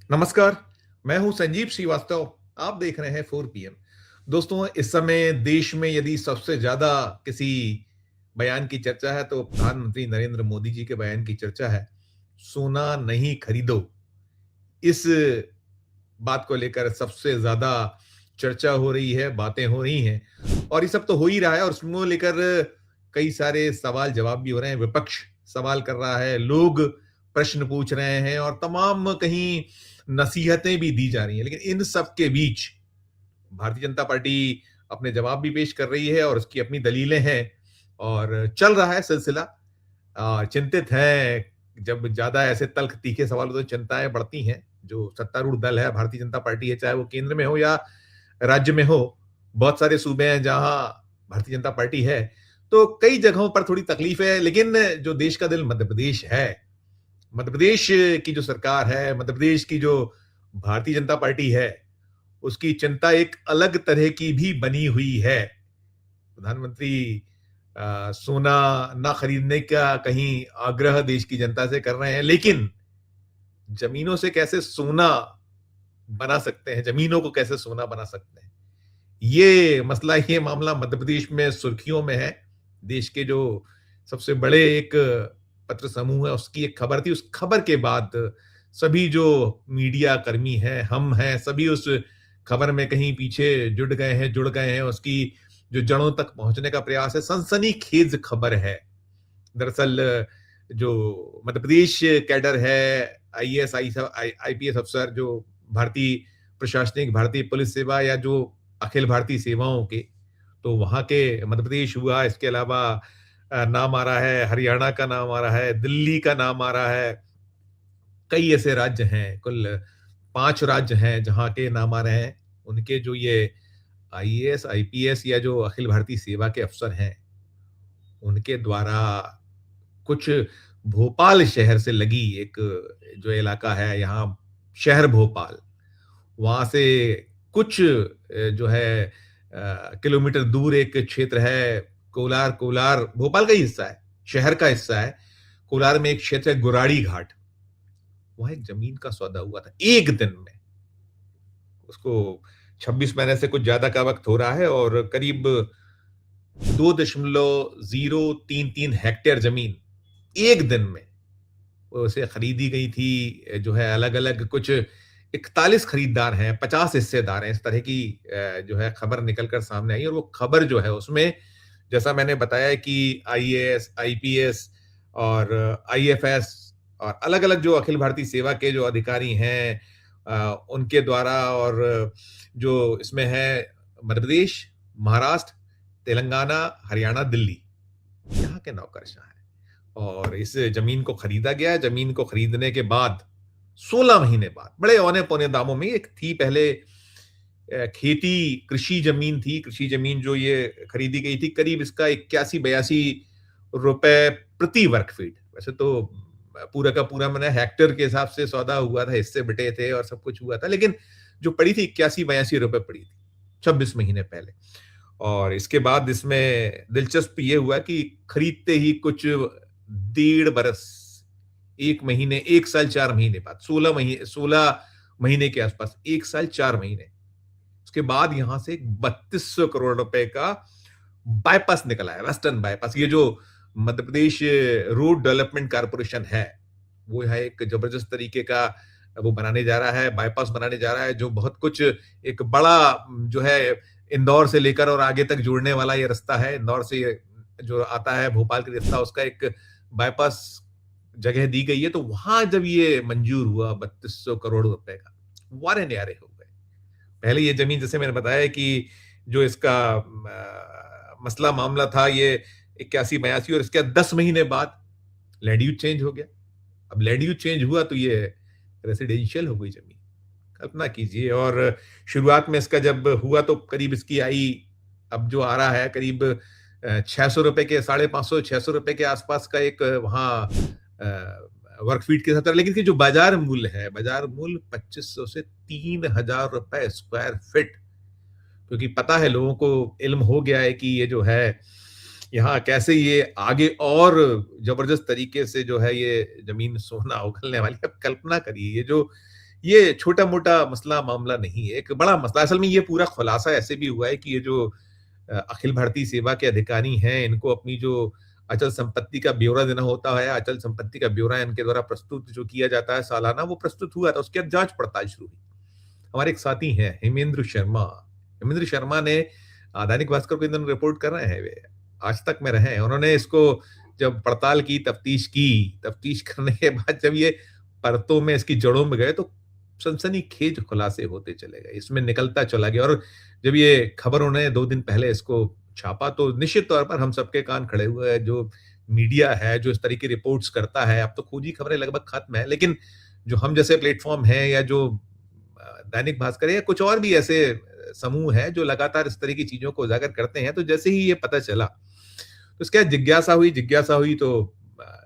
नमस्कार, मैं हूं संजीव श्रीवास्तव। आप देख रहे हैं 4 PM। दोस्तों, इस समय देश में यदि सबसे ज्यादा किसी बयान की चर्चा है तो प्रधानमंत्री नरेंद्र मोदी जी के बयान की चर्चा है। सोना नहीं खरीदो, इस बात को लेकर सबसे ज्यादा चर्चा हो रही है, बातें हो रही हैं और ये सब तो हो ही रहा है और उसको लेकर कई सारे सवाल जवाब भी हो रहे हैं। विपक्ष सवाल कर रहा है, लोग प्रश्न पूछ रहे हैं और तमाम कहीं नसीहतें भी दी जा रही हैं। लेकिन इन सब के बीच भारतीय जनता पार्टी अपने जवाब भी पेश कर रही है और उसकी अपनी दलीलें हैं और चल रहा है सिलसिला। चिंतित हैं, जब ज्यादा ऐसे तल्ख तीखे सवाल होते हैं तो चिंताएं बढ़ती हैं। जो सत्तारूढ़ दल है, भारतीय जनता पार्टी है, चाहे वो केंद्र में हो या राज्य में हो, बहुत सारे सूबे हैं जहां भारतीय जनता पार्टी है, तो कई जगहों पर थोड़ी तकलीफ है। लेकिन जो देश का दिल मध्य प्रदेश है, मध्य प्रदेश की जो सरकार है, मध्य प्रदेश की जो भारतीय जनता पार्टी है, उसकी चिंता एक अलग तरह की भी बनी हुई है। प्रधानमंत्री सोना ना खरीदने का कहीं आग्रह देश की जनता से कर रहे हैं, लेकिन जमीनों से कैसे सोना बना सकते हैं, जमीनों को कैसे सोना बना सकते हैं, ये मसला, ये मामला मध्य प्रदेश में सुर्खियों में है। देश के जो सबसे बड़े एक पत्र समूह है, उसकी एक खबर थी। उस खबर के बाद सभी जो मीडिया कर्मी हैं, हम हैं, सभी उस खबर में कहीं पीछे जुड़ गए हैं। उसकी जो जड़ों तक पहुंचने का प्रयास है। सनसनीखेज खबर है। दरअसल जो मध्य प्रदेश कैडर है, आईएएस आईपीएस अफसर, जो भारतीय प्रशासनिक, भारतीय पुलिस सेवा या जो अखिल भारतीय सेवाओं के, तो वहां के मध्य प्रदेश हुआ, इसके अलावा नाम आ रहा है, हरियाणा का नाम आ रहा है, दिल्ली का नाम आ रहा है। कई ऐसे राज्य हैं, कुल 5 राज्य हैं जहां के नाम आ रहे हैं। उनके जो ये आईएएस आईपीएस या जो अखिल भारतीय सेवा के अफसर हैं, उनके द्वारा कुछ भोपाल शहर से लगी एक जो इलाका है, यहाँ शहर भोपाल, वहां से कुछ जो है किलोमीटर दूर एक क्षेत्र है, कोलार। कोलार भोपाल का ही हिस्सा है, शहर का हिस्सा है। कोलार में एक क्षेत्र है गुराड़ी घाट, वहां एक जमीन का सौदा हुआ था एक दिन में। उसको 26 महीने से कुछ ज्यादा का वक्त हो रहा है और करीब 2.033 हेक्टेयर जमीन एक दिन में उसे खरीदी गई थी। जो है अलग अलग कुछ 41 खरीदार हैं, 50 हिस्सेदार हैं, इस तरह की जो है खबर निकलकर सामने आई। और वो खबर जो है उसमें, जैसा मैंने बताया कि आईएएस आईपीएस और आईएफएस और अलग अलग जो अखिल भारतीय सेवा के जो अधिकारी हैं, उनके द्वारा, और जो इसमें है मध्य प्रदेश, महाराष्ट्र, तेलंगाना, हरियाणा, दिल्ली, यहाँ के नौकरशाह हैं। और इस जमीन को खरीदा गया। जमीन को खरीदने के बाद 16 महीने बाद, बड़े औने पौने दामों में, एक थी पहले खेती कृषि जमीन थी। कृषि जमीन जो ये खरीदी गई थी, करीब इसका 81-82 रुपए प्रति वर्ग फीट। वैसे तो पूरा का पूरा मैंने हेक्टेयर के हिसाब से सौदा हुआ था, हिस्से बटे थे और सब कुछ हुआ था, लेकिन जो पड़ी थी 81-82 रुपए पड़ी थी 26 महीने पहले। और इसके बाद इसमें दिलचस्प ये हुआ कि खरीदते ही कुछ 1.5 बरस, 1 महीने, 1 साल 4 महीने बाद, 16 महीने के आसपास, 1 साल 4 महीने, उसके बाद यहां से 3200 करोड़ रुपए का बाईपास निकला है, वेस्टर्न बाईपास। ये जो Madhya Pradesh road development corporation है, वो है एक जबरदस्त तरीके का वो बनाने जा रहा है, बाईपास बनाने जा रहा है, जो बहुत कुछ, एक बड़ा जो है इंदौर से लेकर और आगे तक जोड़ने वाला ये रास्ता है। इंदौर से जो आता है भोपाल के रास्ता, उसका एक बाईपास जगह दी गई है। तो वहां जब ये मंजूर हुआ 3200 करोड़ रुपए का, वारे न्यारे हो गए। पहले ये जमीन, जैसे मैंने बताया कि जो इसका मसला मामला था, ये 81-82, और इसके 10 महीने बाद लैंड यूज चेंज हो गया। अब लैंड यूज चेंज हुआ तो ये रेसिडेंशियल हो गई जमीन, कल्पना कीजिए। और शुरुआत में इसका जब हुआ तो करीब इसकी आई, अब जो आ रहा है करीब 600 रुपए के, 550-600 रुपए के आसपास का एक वहां वर्क फीट के साथ। लेकिन कि जो बाजार मूल्य है, बाजार मूल्य 2500 से 3000 रुपए स्क्वायर फीट, क्योंकि पता है, लोगों को इल्म हो गया है कि ये जो है यहाँ कैसे ये आगे और जबरदस्त तरीके से जो है ये जमीन सोना उगलने वाली है। अब कल्पना करिए, ये जो ये छोटा-मोटा मसला मामला नहीं है, एक बड़ा मसला। असल में ये पूरा खुलासा ऐसे भी हुआ है कि ये जो अखिल भारतीय सेवा के अधिकारी हैं, इनको अपनी जो अचल संपत्ति का ब्यौरा देना होता है, अचल संपत्ति का ब्यौरा इनके द्वारा प्रस्तुत जो किया जाता है सालाना, वो प्रस्तुत हुआ था, उसके बाद जाँच-पड़ताल शुरू हुई। हमारे एक साथी हैं हेमेंद्र शर्मा। हेमेंद्र शर्मा ने दैनिक भास्कर को इन दिनों रिपोर्ट कर रहे हैं वे, आज तक में रहे हैं। उन्होंने इसको जब पड़ताल की, तफ्तीश करने के बाद जब ये परतों में इसकी जड़ों में गए तो सनसनीखेज खुलासे होते चले गए। इसमें निकलता चला गया और जब ये खबर उन्होंने 2 दिन पहले इसको छापा तो निश्चित तौर पर हम सबके कान खड़े हुए हैं। जो मीडिया है, जो इस तरह की रिपोर्ट्स करता है, अब तो खोजी खबरें लगभग खत्म है, लेकिन जो हम जैसे प्लेटफ़ॉर्म हैं या जो दैनिक भास्कर है या कुछ और भी ऐसे समूह हैं जो लगातार इस तरह की चीज़ों को उजागर करते हैं, तो जैसे ही ये पता चला, तो उसके बाद जिज्ञासा हुई तो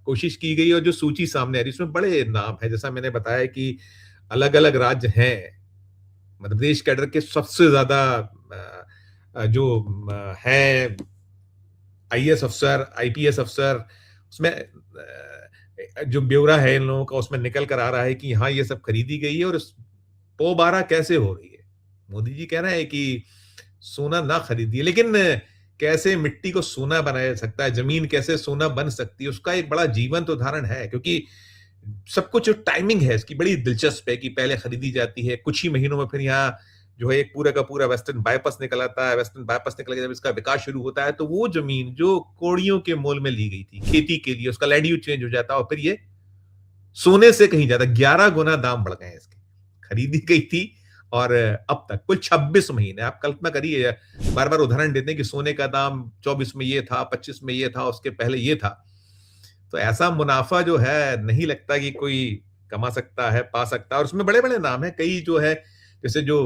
कोशिश की गई और जो सूची सामने आ रही है, उसमें बड़े नाम हैं। जैसा मैंने बताया कि अलग-अलग राज्य हैं। मध्य प्रदेश कैडर के सबसे ज़्यादा जो हैं आईएएस अफ़सर, आईपीएस अफ़सर, उसमें जो ब्यौरा है इन लोगों का, उसमें निकल कर आ रहा है कि हाँ, ये सब खरीदी गई है और इस पो-बारा कैसे हो रही है? मोदी जी कह रहे हैं कि सोना ना खरीदिए, लेकिन कैसे मिट्टी को सोना बनाया जा सकता है, ज़मीन कैसे सोना बन सकती है, उसका एक बड़ा जीवंत उदाहरण है क्योंकि सब कुछ जो टाइमिंग है इसकी बड़ी दिलचस्प है कि पहले खरीदी जाती है, कुछ ही महीनों में फिर यहाँ जो है एक पूरा का पूरा वेस्टर्न बायपास निकल आता है, वेस्टर्न बायपास निकल के जब इसका विकास शुरू होता है, तो वो ज़मीन जो कौड़ियों के मोल में ली गई थी, खेती के लिए, उसका लैंड यूज़ चेंज हो जाता है और फिर ये सोने से कहीं ज़्यादा 11 गुना दाम बढ़ गए हैं इसके। खरीदी गई थी और अब तक कुल 26 महीने आप कल्पना करिए, बार-बार उदाहरण देते हैं कि सोने का दाम 24 में ये था, 25 में ये था, उसके पहले ये था। तो ऐसा मुनाफ़ा जो है नहीं लगता कि कोई कमा सकता है, पा सकता है और उसमें बड़े-बड़े नाम हैं। कई जो है जैसे जो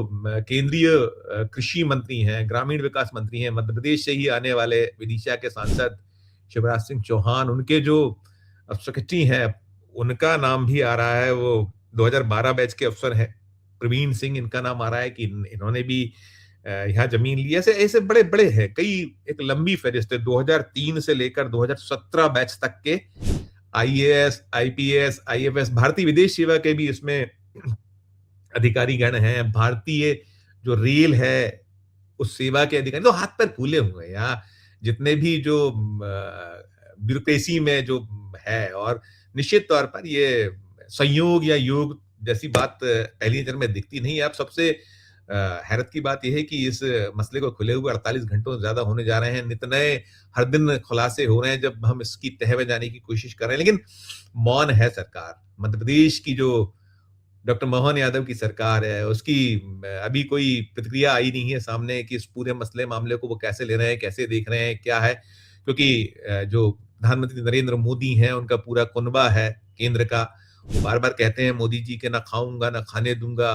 केंद्रीय कृषि मंत्री हैं, ग्रामीण विकास मंत्री हैं, मध्य प्रदेश से ही आने वाले विदिशा के सांसद शिवराज सिंह चौहान, उनके जो सेक्रेटरी हैं, उनका नाम भी आ रहा है। वो 2012 बैच के अफ़सर हैं। प्रवीण सिंह इनका नाम आ रहा है कि इन्होंने भी यहाँ ज़मीन ली है। ऐसे ऐसे बड़े-बड़े हैं, कई एक लंबी फ़हरिस्त है। 2003 से लेकर 2017 बैच तक के आईएएस, आईपीएस, आईएफएस, भारतीय विदेश सेवा के भी इसमें अधिकारीगण हैं। भारतीय जो रेल है, उस सेवा के अधिकारी तो हाथ-पैर फूले हुए हैं। यहाँ जितने भी जो ब्यूरोक्रेसी में जो है और निश्चित तौर पर ये संयोग या योग जैसी बात पहली नज़र में दिखती नहीं है। अब सबसे हैरत की बात ये है कि इस मसले को खुले हुए 48 घंटों से ज़्यादा होने जा रहे हैं। नित नए हर दिन खुलासे हो रहे हैं जब हम इसकी तह में जाने की कोशिश कर रहे हैं। लेकिन मौन है सरकार। मध्य प्रदेश की जो डॉक्टर मोहन यादव की सरकार है, उसकी अभी कोई प्रतिक्रिया आई नहीं है सामने कि इस पूरे मसले मामले को वो कैसे ले रहे हैं, कैसे देख रहे हैं, क्या है? क्योंकि जो प्रधानमंत्री नरेंद्र मोदी हैं, उनका पूरा कुनबा है केंद्र का। वो बार-बार कहते हैं मोदी जी के ना खाऊँगा, ना खाने दूँगा,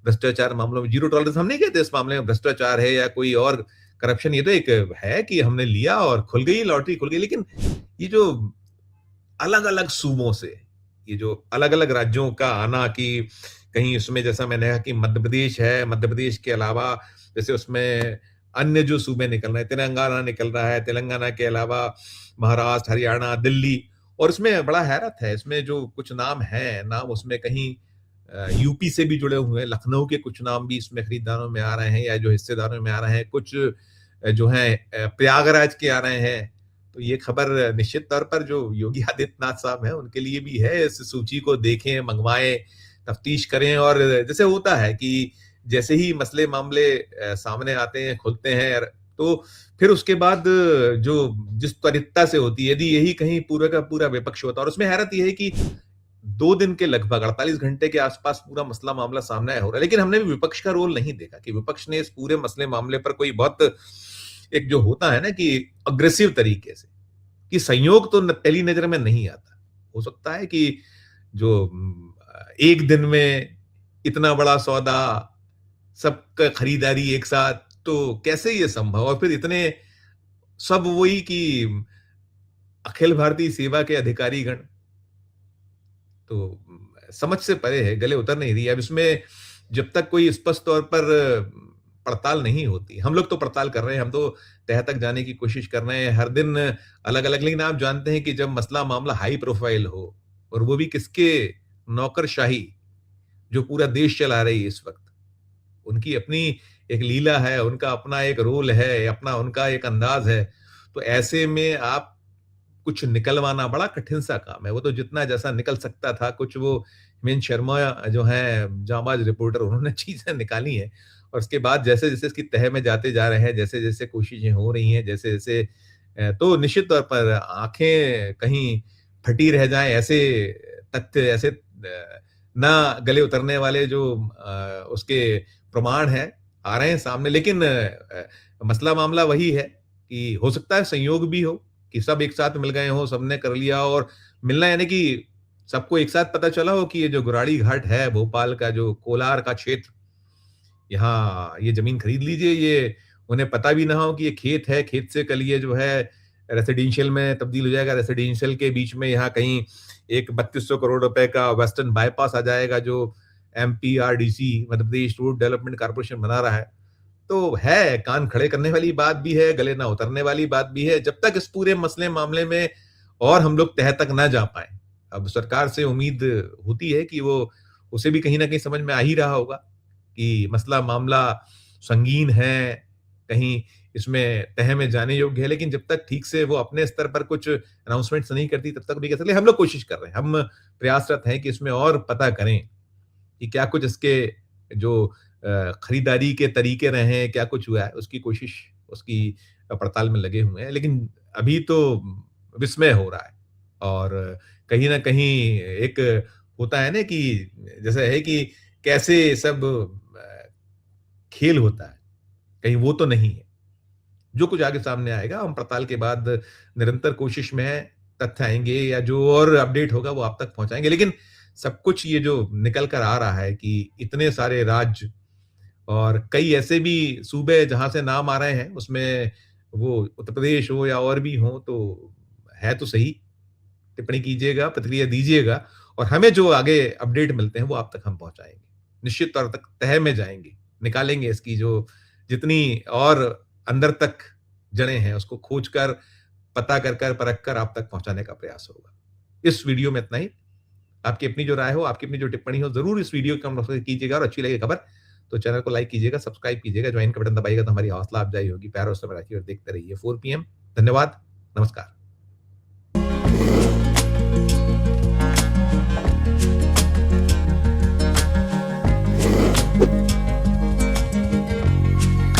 भ्रष्टाचार मामलों में ज़ीरो टॉलरेंस। हम नहीं कहते इस मामले में भ्रष्टाचार है या कोई और करप्शन, ये तो एक है कि हमने लिया और खुल गई लॉटरी खुल गई। लेकिन ये जो अलग-अलग सूबों से, ये जो अलग-अलग राज्यों का आना कि कहीं उसमें जैसा मैंने कहा कि मध्य प्रदेश है, मध्य प्रदेश के अलावा जैसे उसमें अन्य जो सूबे निकल रहे हैं, तेलंगाना निकल रहा है, तेलंगाना के अलावा महाराष्ट्र, हरियाणा, दिल्ली और इसमें बड़ा हैरत है, इसमें जो कुछ नाम हैं, नाम उसमें कहीं यूपी से भी जुड़े हुए हैं, लखनऊ के कुछ नाम भी इसमें खरीदारों में आ रहे हैं या जो हिस्सेदारों में आ रहे हैं, कुछ जो हैं प्रयागराज के आ रहे हैं। तो ये खबर निश्चित तौर पर जो योगी आदित्यनाथ साहब हैं, उनके लिए भी है। इस सूची को देखें, मंगवाएँ, तफ्तीश करें और जैसे होता है कि जैसे ही मसले मामले सामने आते हैं, खुलते हैं तो फिर उसके बाद जो जिस त्वरितता से होती है, यदि यही कहीं पूरा का पूरा विपक्ष होता और उसमें हैरत ये है कि 2 दिन के लगभग 48 घंटे के आसपास पूरा मसला मामला सामने हो रहा है। लेकिन हमने भी विपक्ष का रोल नहीं देखा कि विपक्ष ने इस पूरे मसले मामले पर कोई बहुत एक जो होता है ना कि अग्रेसिव तरीके से कि संयोग तो पहली नज़र में नहीं आता। हो सकता है कि जो एक दिन में इतना बड़ा सौदा, सबका खरीदारी एक साथ, तो कैसे ये संभव? और फिर इतने सब वही कि अखिल भारतीय सेवा के अधिकारीगण, तो समझ से परे है, गले उतर नहीं रही है। अब इसमें जब तक कोई स्पष्ट तौर पर पड़ताल नहीं होती, हम लोग तो पड़ताल कर रहे हैं, हम तो तह तक जाने की कोशिश कर रहे हैं, हर दिन अलग-अलग। लेकिन आप जानते हैं कि जब मसला मामला हाई प्रोफाइल हो और वो भी किसके नौकरशाही, जो पूरा देश चला रही है इस वक़्त। उनकी अपनी एक लीला है, उनका अपना एक रोल है, अपना उनका एक अंदाज़ है। तो ऐसे में आप कुछ निकलवाना बड़ा कठिन सा काम है। वो तो जितना जैसा निकल सकता था, कुछ वो हिमेंद्र शर्मा जो हैं जांबाज रिपोर्टर, उन्होंने चीज़ें निकाली हैं और उसके बाद जैसे-जैसे इसकी तह में जाते जा रहे हैं, जैसे-जैसे कोशिशें हो रही हैं, जैसे-जैसे तो निश्चित तौर पर आँखें कहीं फटी रह जाएँ, ऐसे तथ्य, ऐसे ना गले उतरने वाले जो उसके प्रमाण हैं, आ रहे हैं सामने। लेकिन मसला मामला वही है कि हो सकता है संयोग भी हो कि सब एक साथ मिल गए हों, सबने कर लिया और मिलना यानी कि सबको एक साथ पता चला हो कि ये जो गुराड़ी घाट है, भोपाल का जो कोलार का क्षेत्र, यहाँ ये ज़मीन खरीद लीजिए। ये उन्हें पता भी ना हो कि ये खेत है, खेत से कल ये जो है रेसिडेंशियल में तब्दील हो जाएगा। रेसिडेंशियल के बीच में यहाँ कहीं एक 3200 करोड़ रुपए का वेस्टर्न बायपास आ जाएगा, जो MPRDC, Madhya Pradesh road development corporation बना रहा है। तो है, कान खड़े करने वाली बात भी है, गले ना उतरने वाली बात भी है, जब तक इस पूरे मसले मामले में और हम लोग तह तक ना जा पाएँ। अब सरकार से उम्मीद होती है कि वो उसे भी कहीं न कहीं समझ में आ ही रहा होगा कि मसला मामला संगीन है, कहीं इसमें तह में जाने योग्य है, लेकिन जब तक ठीक से वो अपने स्तर पर कुछ अनाउंसमेंट्स नहीं करती, तब तक नहीं कह सकते। हम लोग कोशिश कर रहे हैं, हम प्रयासरत हैं कि इसमें और पता करें कि क्या कुछ इसके जो खरीदारी के तरीके रहे हैं, क्या कुछ हुआ है, उसकी कोशिश, उसकी पड़ताल में लगे हुए हैं। लेकिन अभी तो विस्मय हो रहा है और कहीं न कहीं एक होता है ना कि जैसे है कि कैसे सब खेल होता है, कहीं वो तो नहीं है। जो कुछ आगे सामने आएगा, हम पड़ताल के बाद निरंतर कोशिश में हैं, तथ्य आएँगे या जो और अपडेट होगा वो आप तक पहुँचाएँगे। लेकिन सब कुछ ये जो निकल कर आ रहा है कि इतने सारे राज्य और कई ऐसे भी सूबे जहाँ से नाम आ रहे हैं, उसमें वो उत्तर प्रदेश हो या और भी हों, तो है तो सही। टिप्पणी कीजिएगा, प्रतिक्रिया दीजिएगा और हमें जो आगे अपडेट मिलते हैं, वो आप तक हम पहुँचाएँगे। निश्चित तौर तक तह में जाएँगे, निकालेंगे इसकी जो जितनी और अंदर तक जड़ें हैं, उसको खोज कर, पता कर कर, परख कर आप तक पहुँचाने का प्रयास होगा। इस वीडियो में इतना ही। आपकी अपनी जो राय हो, आपकी अपनी जो टिप्पणी हो, ज़रूर इस वीडियो को कमेंट बॉक्स में कीजिएगा और अच्छी लगे खबर, तो चैनल को लाइक कीजिएगा, सब्सक्राइब कीजिएगा, ज्वाइन का बटन दबाइएगा तो हमारी हौसला अफ़ज़ाई होगी। प्यार और समय रखिए और देखते रहिए 4 पीएम। धन्यवाद, नमस्कार।